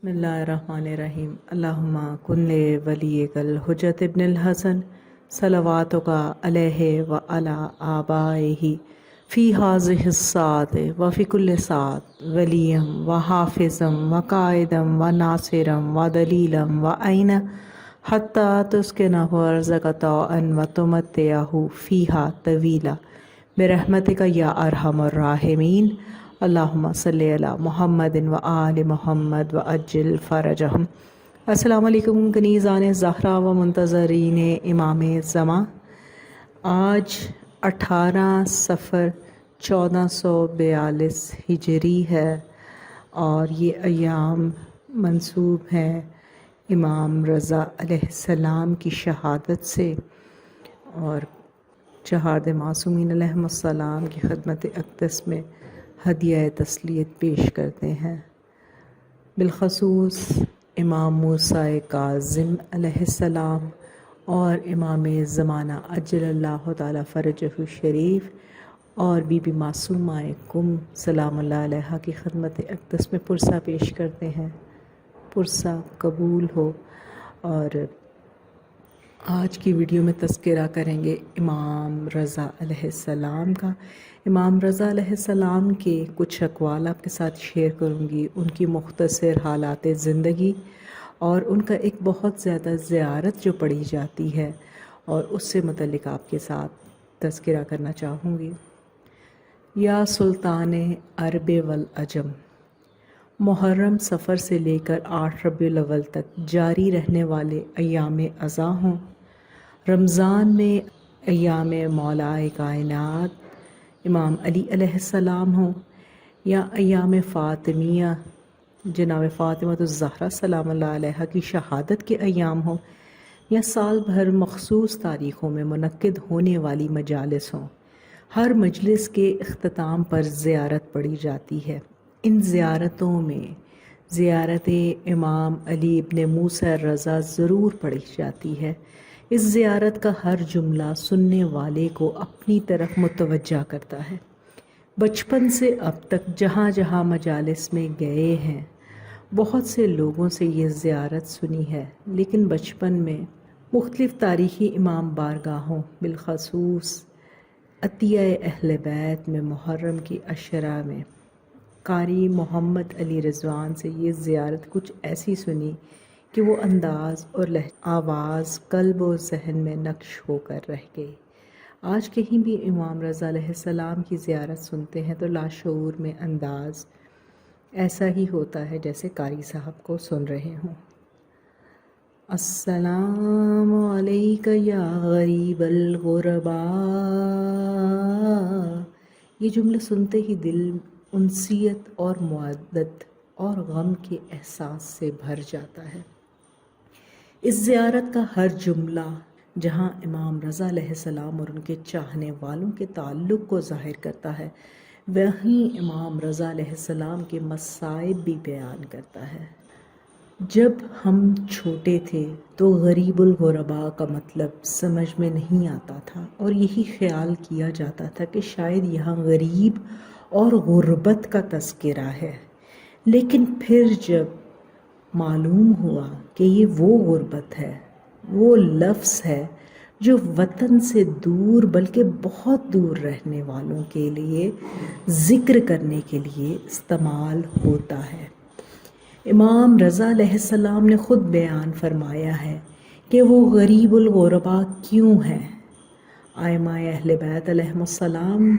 बिस्मिल्लाहिर्रहमानिर्रहीम। अल्लाहुम्मा कुल्ले वलियकल हुज्जत इब्नुल हसन सलवातुका अलैहि व अला आबाइही फ़ी हाज़िहिस साअत व फ़ी कुल्लि साअत वलियम व हाफ़िज़म व काइदम व नासिरम व दलीलम व ऐन हत्ता तुस्किनहु अर्ज़क तौअन व तुमत्तिअहु फ़ीहा तवीला बिरहमतिका या अरहमर राहिमीन। अल्लाहुम्मा सल्ली अला मुहम्मदिन व आलि मुहम्मद व अज्जिल फ़रजहम। अस्सलामु अलैकुम कनीज़ान ज़हरा व मुंतज़रीन इमाम ज़मा। आज 18 सफ़र 1442 हिजरी है और ये अयाम मंसूब हैं इमाम रज़ा अलैहिस्सलाम की शहादत से, और चहार्द मासूमीन अलैहिमुस्सलाम की खिदमत अक़दस में हदिया तस्लियत पेश करते हैं। बिलख़सूस इमाम मूसा काज़िम अलैहिस्सलाम और इमाम ज़माना अज्जलल्लाहु ताला फ़रजहु शरीफ और बीबी मासूमा कुम सलामुल्लाह अलैहा की खिदमत अक़दस में पुरसा पेश करते हैं। पुरसा कबूल हो। और आज की वीडियो में तज़किरा करेंगे इमाम रज़ा अलैहिस्सलाम का। इमाम रज़ा अलैहिस्सलाम के कुछ अक़वाल आपके साथ शेयर करूँगी, उनकी मुख्तसर हालात ज़िंदगी और उनका एक बहुत ज़्यादा ज़ियारत जो पढ़ी जाती है और उससे मुतल्लिक़ आपके साथ तज़किरा करना चाहूँगी। या सुल्तान अरब वल अजम, मुहर्रम सफ़र से लेकर 8 रबीउल अव्वल तक जारी रहने वाले अयाम अज़ा हों, रमज़ान में अयाम मौलाए कायनात इमाम अली अलैहिस्सलाम हों, या अयाम फ़ातिमिया जनाब फ़ातिमतुज़ ज़हरा सलामुल्लाह अलैहा की शहादत के अयाम हों, या साल भर मख़सूस तारीख़ों में मुनक्किद होने वाली मजालिस हों, हर मजलिस के इख्तिताम पर ज़ियारत पढ़ी जाती है। इन ज़ियारतों में ज़ियारत इमाम अली इब्न मूसा रज़ा ज़रूर पढ़ी जाती है। इस ज़ियारत का हर जुमला सुनने वाले को अपनी तरफ मुतवज्जा करता है। बचपन से अब तक जहाँ जहाँ मजालिस में गए हैं, बहुत से लोगों से ये ज़ियारत सुनी है, लेकिन बचपन में मुख्तलिफ़ तारीख़ी इमाम बारगाहों बिलख़सूस अतिया अहले बैत में मुहर्रम की अशरा में कारी मोहम्मद अली रिज़वान से ये ज़ियारत कुछ ऐसी सुनी कि वो अंदाज़ और आवाज़ कल्ब और जहन में नक्श होकर रह गई। आज कहीं भी इमाम रज़ा अलैहिस्सलाम की ज़ियारत सुनते हैं तो लाशऊर में अंदाज़ ऐसा ही होता है जैसे कारी साहब को सुन रहे हों। अस्सलामु अलैका या गरीबल गुरबा। ये जुमले सुनते ही दिल उनसियत और मुअद्दत और गम के एहसास से भर जाता है। इस ज़ियारत का हर जुमला जहाँ इमाम रज़ा अलैहिस्सलाम और उनके चाहने वालों के ताल्लुक़ को ज़ाहिर करता है, वहीं इमाम रज़ा अलैहिस्सलाम के मसाइब भी बयान करता है। जब हम छोटे थे तो गरीबुल गुरबा का मतलब समझ में नहीं आता था और यही ख्याल किया जाता था कि शायद यहाँ गरीब और गुर्बत का तज़किरा है। लेकिन फिर जब मालूम हुआ कि ये वो गुर्बत है, वो लफ्ज़ है जो वतन से दूर बल्कि बहुत दूर रहने वालों के लिए ज़िक्र करने के लिए इस्तेमाल होता है। इमाम रज़ा अलैहिस्सलाम ने ख़ुद बयान फरमाया है कि वो गरीबुल गुरबा क्यों हैं। आइमाए अहले बैत अलैहिमुस्सलाम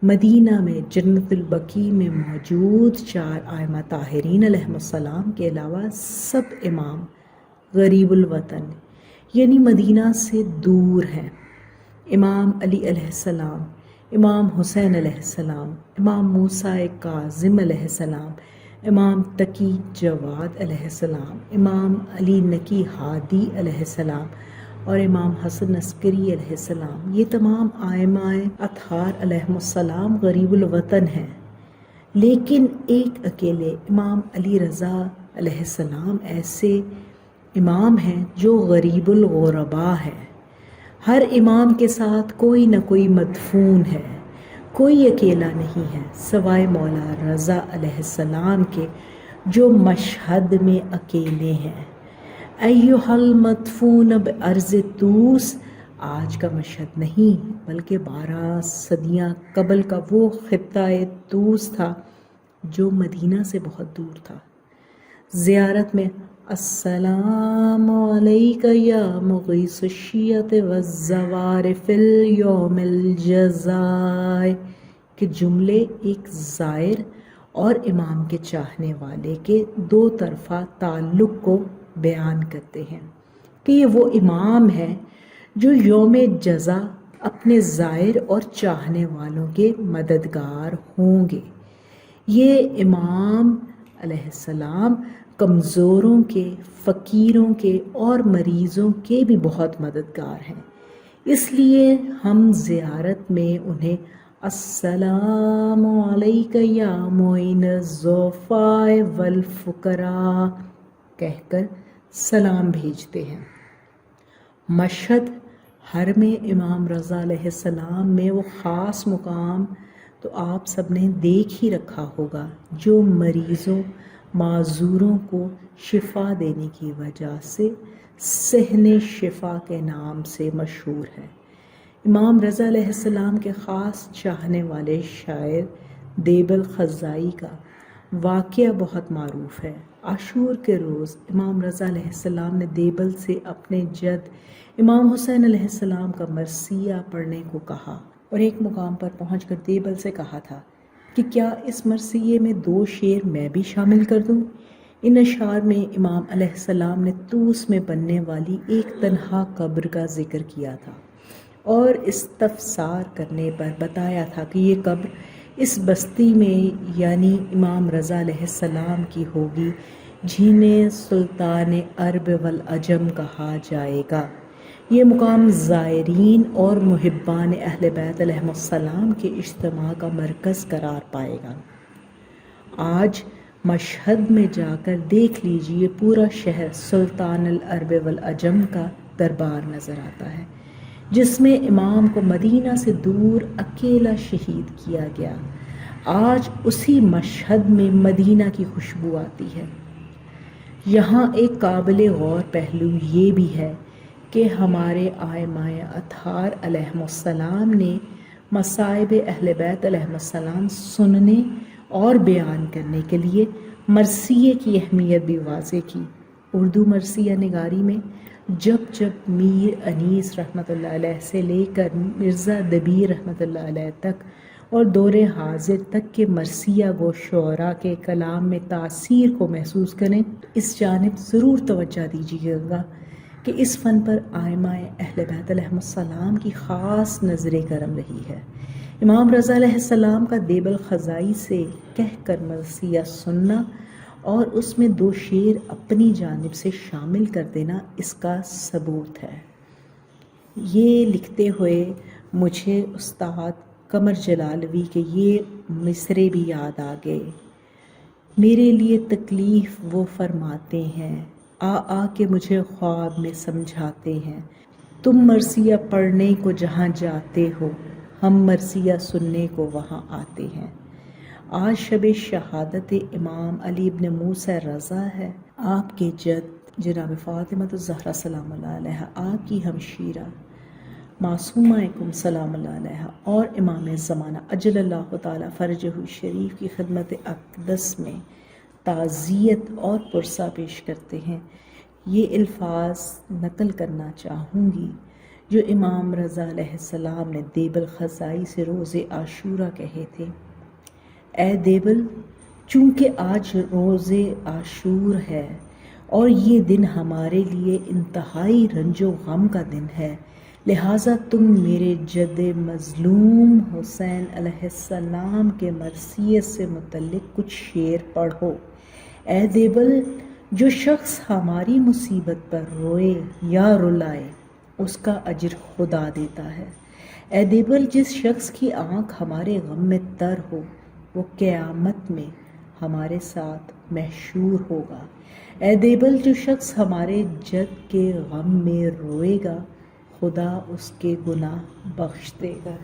मदीना में जन्नतुल बकी में मौजूद 4 आइमा ताहिरीन अलैहिमुस्सलाम के अलावा सब इमाम गरीबुल वतन यानी मदीना से दूर हैं। इमाम अली अलैहिस्सलाम, इमाम हुसैन अलैहिस्सलाम, इमाम मूसा काज़िम अलैहिस्सलाम, इमाम तकी जवाद अलैहिस्सलाम, इमाम अली नकी हादी अलैहिस्सलाम और इमाम हसन अस्करी अलैहिस्सलाम, ये तमाम आइमाए अतहार अलैहिमुस्सलाम गरीबुल वतन हैं। लेकिन एक अकेले इमाम अली रज़ा अलैहिस्सलाम ऐसे इमाम हैं जो गरीबुल गुरबा है। हर इमाम के साथ कोई न कोई मदफून है, कोई अकेला नहीं है सिवाय मौला रज़ा अलैहिस्सलाम के, جو مشہد میں اکیلے ہیں۔ ایھا المدفون بارض توس، آج کا مشہد نہیں بلکہ 12 صدیاں قبل کا وہ خطہ توس تھا جو مدینہ سے بہت دور تھا۔ زیارت میں السلام علیک یا مغیث الشیعۃ والزوار فی الیوم الجزائے کے جملے ایک زائر اور امام کے چاہنے والے کے دو طرفہ تعلق کو بیان کرتے ہیں کہ یہ وہ امام ہے جو یوم جزا اپنے زائر اور چاہنے والوں کے مددگار ہوں گے۔ یہ امام علیہ السلام کمزوروں کے، فقیروں کے اور مریضوں کے بھی بہت مددگار ہیں، اس لیے ہم زیارت میں انہیں السلام علیک یا معین الضعفاء والفقراء کہہ کر سلام بھیجتے ہیں۔ مشہد حرم امام رضا علیہ السلام میں وہ خاص مقام تو آپ سب نے دیکھ ہی رکھا ہوگا جو مریضوں معذوروں کو شفا دینے کی وجہ سے صحن شفا کے نام سے مشہور ہے۔ امام رضا علیہ السلام کے خاص چاہنے والے شاعر دیبل خزائی کا واقعہ بہت معروف ہے۔ عاشور کے روز امام رضا علیہ السلام نے دیبل سے اپنے جد امام حسین علیہ السلام کا مرثیہ پڑھنے کو کہا، اور ایک مقام پر پہنچ کر دیبل سے کہا تھا کہ کیا اس مرثیے میں 2 شعر میں بھی شامل کر دوں؟ ان اشعار میں امام علیہ السلام نے طوس میں بننے والی ایک تنہا قبر کا ذکر کیا تھا اور استفسار کرنے پر بتایا تھا کہ یہ قبر اس بستی میں یعنی امام رضا علیہ السلام کی ہوگی جنہیں سلطان عرب والعجم کہا جائے گا۔ یہ مقام زائرین اور محبان اہل بیت علیہ السلام کے اجتماع کا مرکز قرار پائے گا۔ آج مشہد میں جا کر دیکھ لیجئے پورا شہر سلطان العرب والعجم کا دربار نظر آتا ہے، جس میں امام کو مدینہ سے دور اکیلا شہید کیا گیا۔ آج اسی مشہد میں مدینہ کی خوشبو آتی ہے۔ یہاں ایک قابل غور پہلو یہ بھی ہے کہ ہمارے ائمہ اطہار علیہ السلام نے مصائب اہل بیت علیہ السلام سننے اور بیان کرنے کے لیے مرثیے کی اہمیت بھی واضح کی۔ اردو مرثیہ نگاری میں جب میر انیس رحمۃ اللہ علیہ سے لے کر مرزا دبیر رحمۃ اللہ علیہ تک اور دور حاضر تک کے مرثیہ گو شعراء کے کلام میں تاثیر کو محسوس کریں، اس جانب ضرور توجہ دیجیے گا کہ اس فن پر ائمہ اہل بیت علیہ السلام کی خاص نظر کرم رہی ہے۔ امام رضا علیہ السلام کا دیبل خزائی سے کہہ کر مرثیہ سننا اور اس میں 2 شعر اپنی جانب سے شامل کر دینا اس کا ثبوت ہے۔ یہ لکھتے ہوئے مجھے استاد قمر جلالوی کے یہ مصرے بھی یاد آ گئے۔ میرے لیے تکلیف وہ فرماتے ہیں، آ کے مجھے خواب میں سمجھاتے ہیں، تم مرثیہ پڑھنے کو جہاں جاتے ہو ہم مرثیہ سننے کو وہاں آتے ہیں۔ آج شب شہادت امام علی ابن موسیٰ رضا ہے۔ آپ کے جد جناب فاطمہ الزہرا سلام اللہ علیہا، آپ کی ہمشیرہ معصومہ کم سلام اللہ علیہا اور امام زمانہ اجل اللہ تعالی فرجہ شریف کی خدمت اقدس میں تعزیت اور پرسہ پیش کرتے ہیں۔ یہ الفاظ نقل کرنا چاہوں گی جو امام رضا علیہ السلام نے دیبل خزائی سے روز عاشورہ کہے تھے۔ اے دیبل، چونکہ آج روز عاشور ہے اور یہ دن ہمارے لیے انتہائی رنج و غم کا دن ہے، لہٰذا تم میرے جد مظلوم حسین علیہ السلام کے مرثیے سے متعلق کچھ شعر پڑھو۔ اے دیبل، جو شخص ہماری مصیبت پر روئے یا رلائے اس کا اجر خدا دیتا ہے۔ اے دیبل، جس شخص کی آنکھ ہمارے غم میں تر ہو وہ قیامت میں ہمارے ساتھ محشور ہوگا۔ اے دیبل، جو شخص ہمارے جد کے غم میں روئے گا خدا اس کے گناہ بخش دے گا۔